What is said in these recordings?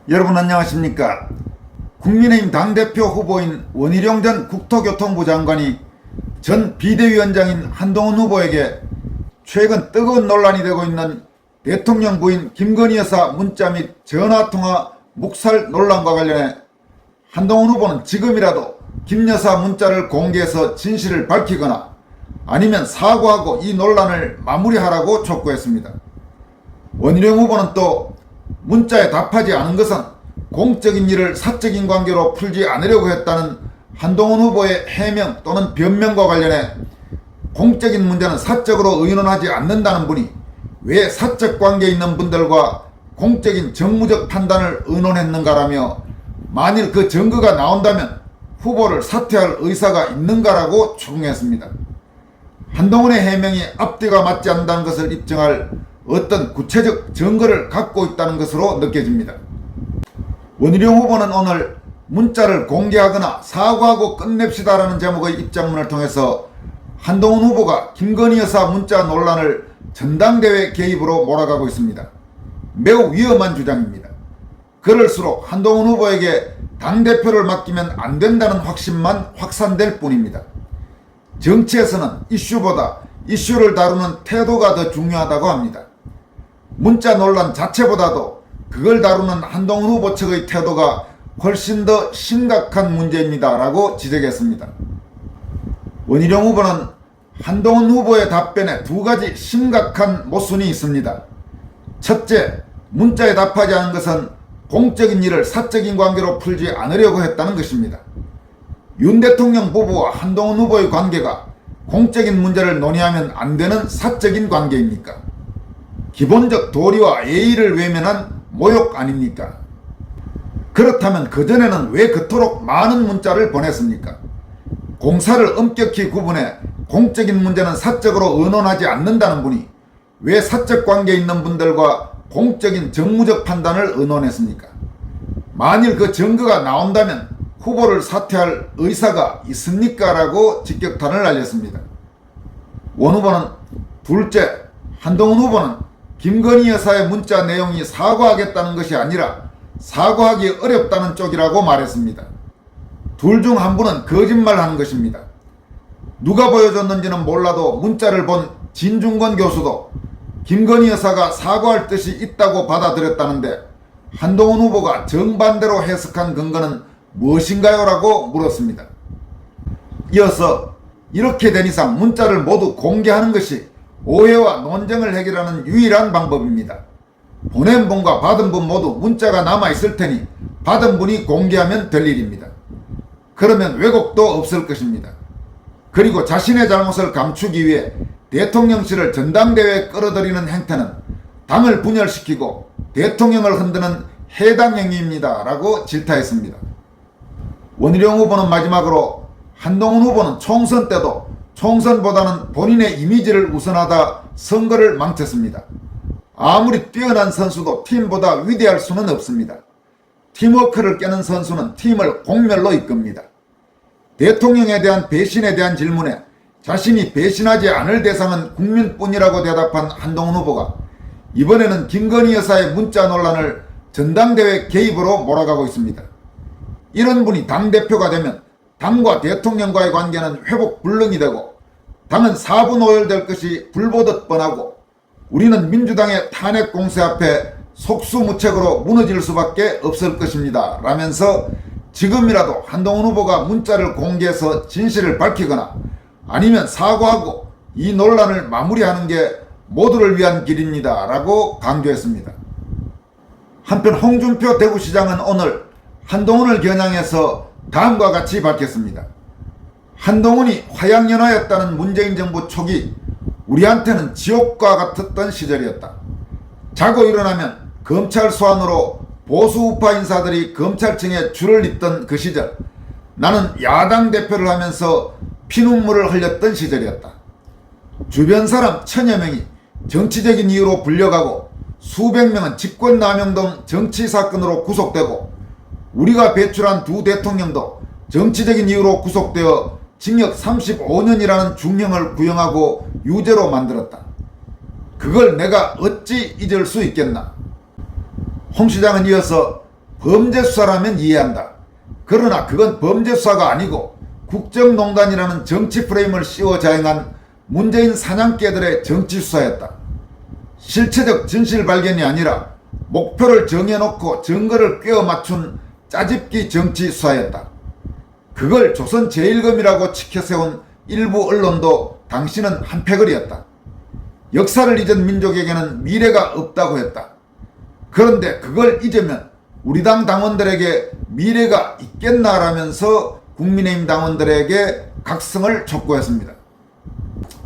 여러분 안녕하십니까. 국민의힘 당대표 후보인 원희룡 전 국토교통부 장관이 전 비대위원장인 한동훈 후보에게 최근 뜨거운 논란이 되고 있는 대통령 부인 김건희 여사 문자 및 전화통화 묵살 논란과 관련해 한동훈 후보는 지금이라도 김 여사 문자를 공개해서 진실을 밝히거나 아니면 사과하고 이 논란을 마무리하라고 촉구했습니다. 원희룡 후보는 또 문자에 답하지 않은 것은 공적인 일을 사적인 관계로 풀지 않으려고 했다는 한동훈 후보의 해명 또는 변명과 관련해 공적인 문제는 사적으로 의논하지 않는다는 분이 왜 사적 관계에 있는 분들과 공적인 정무적 판단을 의논했는가라며 만일 그 증거가 나온다면 후보를 사퇴할 의사가 있는가라고 추궁했습니다. 한동훈의 해명이 앞뒤가 맞지 않는다는 것을 입증할 어떤 구체적 증거를 갖고 있다는 것으로 느껴집니다. 원희룡 후보는 오늘 문자를 공개하거나 사과하고 끝냅시다라는 제목의 입장문을 통해서 한동훈 후보가 김건희 여사 문자 논란을 전당대회 개입으로 몰아가고 있습니다. 매우 위험한 주장입니다. 그럴수록 한동훈 후보에게 당대표를 맡기면 안 된다는 확신만 확산될 뿐입니다. 정치에서는 이슈보다 이슈를 다루는 태도가 더 중요하다고 합니다. 문자 논란 자체보다도 그걸 다루는 한동훈 후보 측의 태도가 훨씬 더 심각한 문제입니다 라고 지적했습니다. 원희룡 후보는 한동훈 후보의 답변에 두 가지 심각한 모순이 있습니다. 첫째, 문자에 답하지 않은 것은 공적인 일을 사적인 관계로 풀지 않으려고 했다는 것입니다. 윤 대통령 부부와 한동훈 후보의 관계가 공적인 문제를 논의하면 안 되는 사적인 관계입니까? 기본적 도리와 예의를 외면한 모욕 아닙니까? 그렇다면 그전에는 왜 그토록 많은 문자를 보냈습니까? 공사를 엄격히 구분해 공적인 문제는 사적으로 의논하지 않는다는 분이 왜 사적 관계에 있는 분들과 공적인 정무적 판단을 의논했습니까? 만일 그 증거가 나온다면 후보를 사퇴할 의사가 있습니까? 라고 직격탄을 날렸습니다. 원 후보는 둘째, 한동훈 후보는 김건희 여사의 문자 내용이 사과하겠다는 것이 아니라 사과하기 어렵다는 쪽이라고 말했습니다. 둘 중 한 분은 거짓말하는 것입니다. 누가 보여줬는지는 몰라도 문자를 본 진중권 교수도 김건희 여사가 사과할 뜻이 있다고 받아들였다는데 한동훈 후보가 정반대로 해석한 근거는 무엇인가요? 라고 물었습니다. 이어서 이렇게 된 이상 문자를 모두 공개하는 것이 오해와 논쟁을 해결하는 유일한 방법입니다. 보낸 분과 받은 분 모두 문자가 남아있을 테니 받은 분이 공개하면 될 일입니다. 그러면 왜곡도 없을 것입니다. 그리고 자신의 잘못을 감추기 위해 대통령실을 전당대회에 끌어들이는 행태는 당을 분열시키고 대통령을 흔드는 해당 행위입니다 라고 질타했습니다. 원희룡 후보는 마지막으로 한동훈 후보는 총선 때도 총선보다는 본인의 이미지를 우선하다 선거를 망쳤습니다. 아무리 뛰어난 선수도 팀보다 위대할 수는 없습니다. 팀워크를 깨는 선수는 팀을 공멸로 이끕니다. 대통령에 대한 배신에 대한 질문에 자신이 배신하지 않을 대상은 국민뿐이라고 대답한 한동훈 후보가 이번에는 김건희 여사의 문자 논란을 전당대회 개입으로 몰아가고 있습니다. 이런 분이 당대표가 되면 당과 대통령과의 관계는 회복 불능이 되고 당은 사분오열될 것이 불보듯 뻔하고 우리는 민주당의 탄핵 공세 앞에 속수무책으로 무너질 수밖에 없을 것입니다 라면서 지금이라도 한동훈 후보가 문자를 공개해서 진실을 밝히거나 아니면 사과하고 이 논란을 마무리하는 게 모두를 위한 길입니다 라고 강조했습니다. 한편 홍준표 대구시장은 오늘 한동훈을 겨냥해서 다음과 같이 밝혔습니다. 한동훈이 화양연화였다는 문재인 정부 초기 우리한테는 지옥과 같았던 시절이었다. 자고 일어나면 검찰 소환으로 보수 우파 인사들이 검찰청에 줄을 잇던 그 시절 나는 야당 대표를 하면서 피눈물을 흘렸던 시절이었다. 주변 사람 1000여 명이 정치적인 이유로 불려가고 수백 명은 직권남용 등 정치 사건으로 구속되고 우리가 배출한 두 대통령도 정치적인 이유로 구속되어 징역 35년이라는 중형을 구형하고 유죄로 만들었다. 그걸 내가 어찌 잊을 수 있겠나. 홍 시장은 이어서 범죄 수사라면 이해한다. 그러나 그건 범죄 수사가 아니고 국정농단이라는 정치 프레임을 씌워 자행한 문재인 사냥개들의 정치 수사였다. 실체적 진실 발견이 아니라 목표를 정해놓고 증거를 꿰어 맞춘 짜집기 정치 수사였다. 그걸 조선 제1검이라고 치켜세운 일부 언론도 당시는 한패거리였다. 역사를 잊은 민족에게는 미래가 없다고 했다. 그런데 그걸 잊으면 우리 당 당원들에게 미래가 있겠나라면서 국민의힘 당원들에게 각성을 촉구했습니다.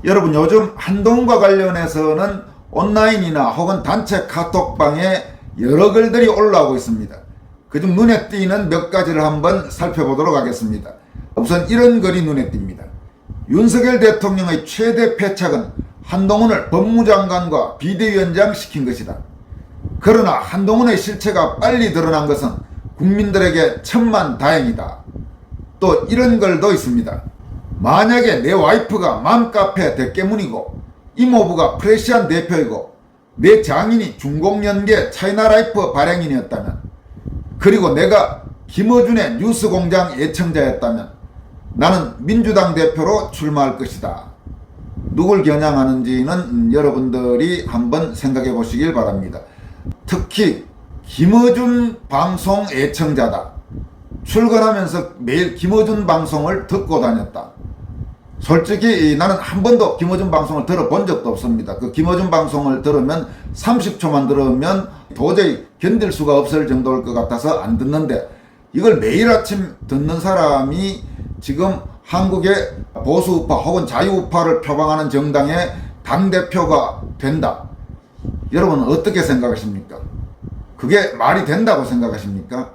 여러분, 요즘 한동훈과 관련해서는 온라인이나 혹은 단체 카톡방에 여러 글들이 올라오고 있습니다. 그중 눈에 띄는 몇 가지를 한번 살펴보도록 하겠습니다. 우선 이런 글이 눈에 띕니다. 윤석열 대통령의 최대 패착은 한동훈을 법무장관과 비대위원장 시킨 것이다. 그러나 한동훈의 실체가 빨리 드러난 것은 국민들에게 천만다행이다. 또 이런 글도 있습니다. 만약에 내 와이프가 맘카페 대깨문이고 이모부가 프레시안 대표이고 내 장인이 중공연계 차이나라이프 발행인이었다면, 그리고 내가 김어준의 뉴스공장 애청자였다면 나는 민주당 대표로 출마할 것이다. 누굴 겨냥하는지는 여러분들이 한번 생각해 보시길 바랍니다. 특히 김어준 방송 애청자다. 출근하면서 매일 김어준 방송을 듣고 다녔다. 솔직히 나는 한 번도 김어준 방송을 들어본 적도 없습니다. 그 김어준 방송을 들으면 30초만 들으면 도저히 견딜 수가 없을 정도일 것 같아서 안 듣는데, 이걸 매일 아침 듣는 사람이 지금 한국의 보수우파 혹은 자유우파를 표방하는 정당의 당대표가 된다. 여러분은 어떻게 생각하십니까? 그게 말이 된다고 생각하십니까?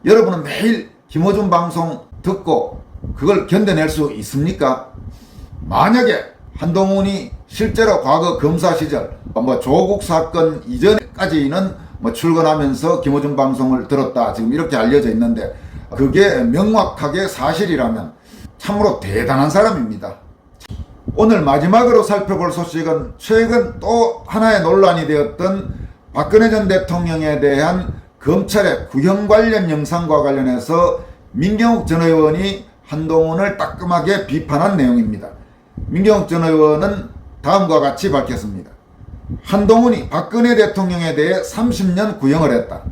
여러분은 매일 김어준 방송 듣고 그걸 견뎌낼 수 있습니까? 만약에 한동훈이 실제로 과거 검사 시절 조국 사건 이전까지는 출근하면서 김어준 방송을 들었다, 지금 이렇게 알려져 있는데, 그게 명확하게 사실이라면 참으로 대단한 사람입니다. 오늘 마지막으로 살펴볼 소식은 최근 또 하나의 논란이 되었던 박근혜 전 대통령에 대한 검찰의 구형 관련 영상과 관련해서 민경욱 전 의원이 한동훈을 따끔하게 비판한 내용입니다. 민경욱 전 의원은 다음과 같이 밝혔습니다. 한동훈이 박근혜 대통령에 대해 30년 구형을 했다.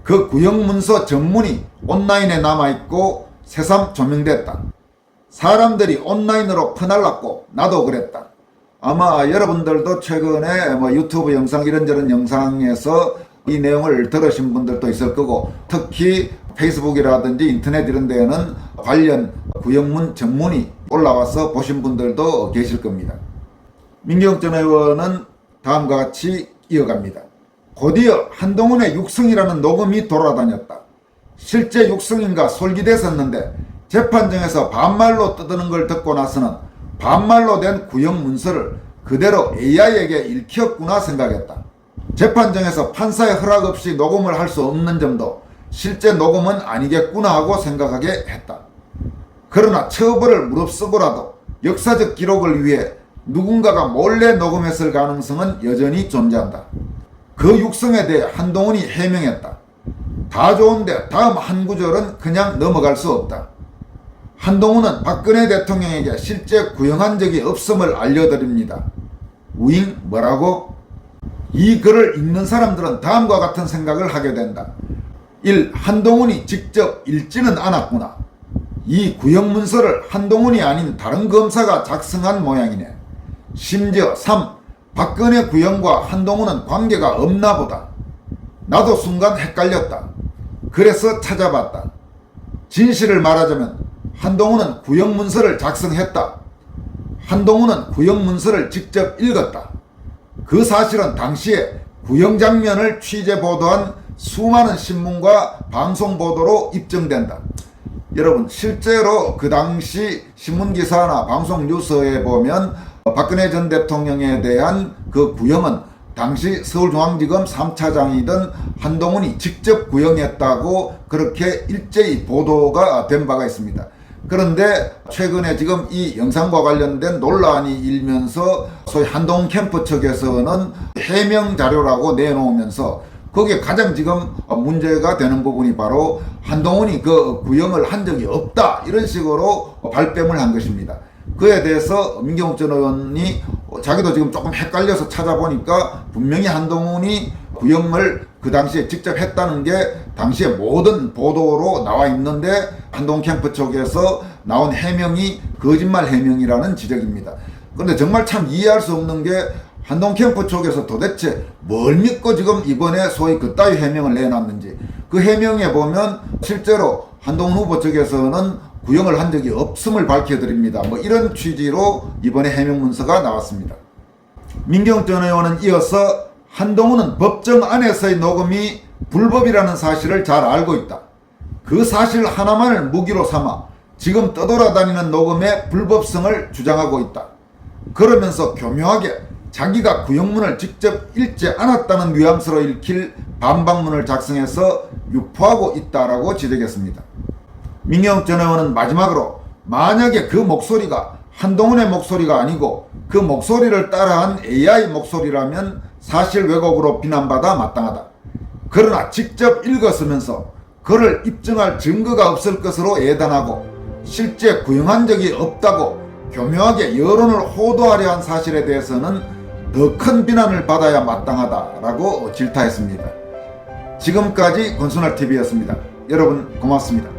그 구형 문서 전문이 온라인에 남아있고 새삼 조명됐다. 사람들이 온라인으로 퍼날랐고 나도 그랬다. 아마 여러분들도 최근에 유튜브 영상, 이런저런 영상에서 이 내용을 들으신 분들도 있을 거고, 특히 페이스북이라든지 인터넷 이런 데에는 관련 구형문 전문이 올라와서 보신 분들도 계실 겁니다. 민경욱 전 의원은 다음과 같이 이어갑니다. 곧이어 한동훈의 육성이라는 녹음이 돌아다녔다. 실제 육성인가 솔깃했었는데 재판정에서 반말로 떠드는 걸 듣고 나서는 반말로 된 구형 문서를 그대로 AI에게 읽혔구나 생각했다. 재판정에서 판사의 허락 없이 녹음을 할 수 없는 점도 실제 녹음은 아니겠구나 하고 생각하게 했다. 그러나 처벌을 무릅쓰고라도 역사적 기록을 위해 누군가가 몰래 녹음했을 가능성은 여전히 존재한다. 그 육성에 대해 한동훈이 해명했다. 다 좋은데 다음 한 구절은 그냥 넘어갈 수 없다. 한동훈은 박근혜 대통령에게 실제 구형한 적이 없음을 알려드립니다. 우잉 뭐라고? 이 글을 읽는 사람들은 다음과 같은 생각을 하게 된다. 1. 한동훈이 직접 읽지는 않았구나. 이 구형 문서를 한동훈이 아닌 다른 검사가 작성한 모양이네. 심지어 3. 박근혜 구형과 한동훈은 관계가 없나 보다. 나도 순간 헷갈렸다. 그래서 찾아봤다. 진실을 말하자면 한동훈은 구형 문서를 작성했다. 한동훈은 구형 문서를 직접 읽었다. 그 사실은 당시에 구형 장면을 취재 보도한 수많은 신문과 방송 보도로 입증된다. 여러분, 실제로 그 당시 신문기사나 방송 뉴스에 보면 박근혜 전 대통령에 대한 그 구형은 당시 서울중앙지검 3차장이던 한동훈이 직접 구형했다고 그렇게 일제히 보도가 된 바가 있습니다. 그런데 최근에 지금 이 영상과 관련된 논란이 일면서 소위 한동훈 캠프 측에서는 해명 자료라고 내놓으면서 거기에 가장 지금 문제가 되는 부분이 바로 한동훈이 그 구형을 한 적이 없다 이런 식으로 발뺌을 한 것입니다. 그에 대해서 민경욱 전 의원이 자기도 지금 조금 헷갈려서 찾아보니까 분명히 한동훈이 구형을 그 당시에 직접 했다는 게 당시에 모든 보도로 나와 있는데 한동훈 캠프 쪽에서 나온 해명이 거짓말 해명이라는 지적입니다. 그런데 정말 참 이해할 수 없는 게 한동훈 캠프 쪽에서 도대체 뭘 믿고 지금 이번에 소위 그따위 해명을 내놨는지, 그 해명에 보면 실제로 한동훈 후보 측에서는 구형을 한 적이 없음을 밝혀드립니다. 뭐 이런 취지로 이번에 해명 문서가 나왔습니다. 민경욱 전 의원은 이어서 한동훈은 법정 안에서의 녹음이 불법이라는 사실을 잘 알고 있다. 그 사실 하나만을 무기로 삼아 지금 떠돌아다니는 녹음의 불법성을 주장하고 있다. 그러면서 교묘하게 자기가 구형문을 직접 읽지 않았다는 뉘앙스로 읽힐 반박문을 작성해서 유포하고 있다라고 지적했습니다. 민경욱 전 의원은 마지막으로 만약에 그 목소리가 한동훈의 목소리가 아니고 그 목소리를 따라한 AI 목소리라면 사실 왜곡으로 비난받아 마땅하다. 그러나 직접 읽었으면서 그를 입증할 증거가 없을 것으로 예단하고 실제 구형한 적이 없다고 교묘하게 여론을 호도하려 한 사실에 대해서는 더 큰 비난을 받아야 마땅하다라고 질타했습니다. 지금까지 권순할TV였습니다. 여러분 고맙습니다.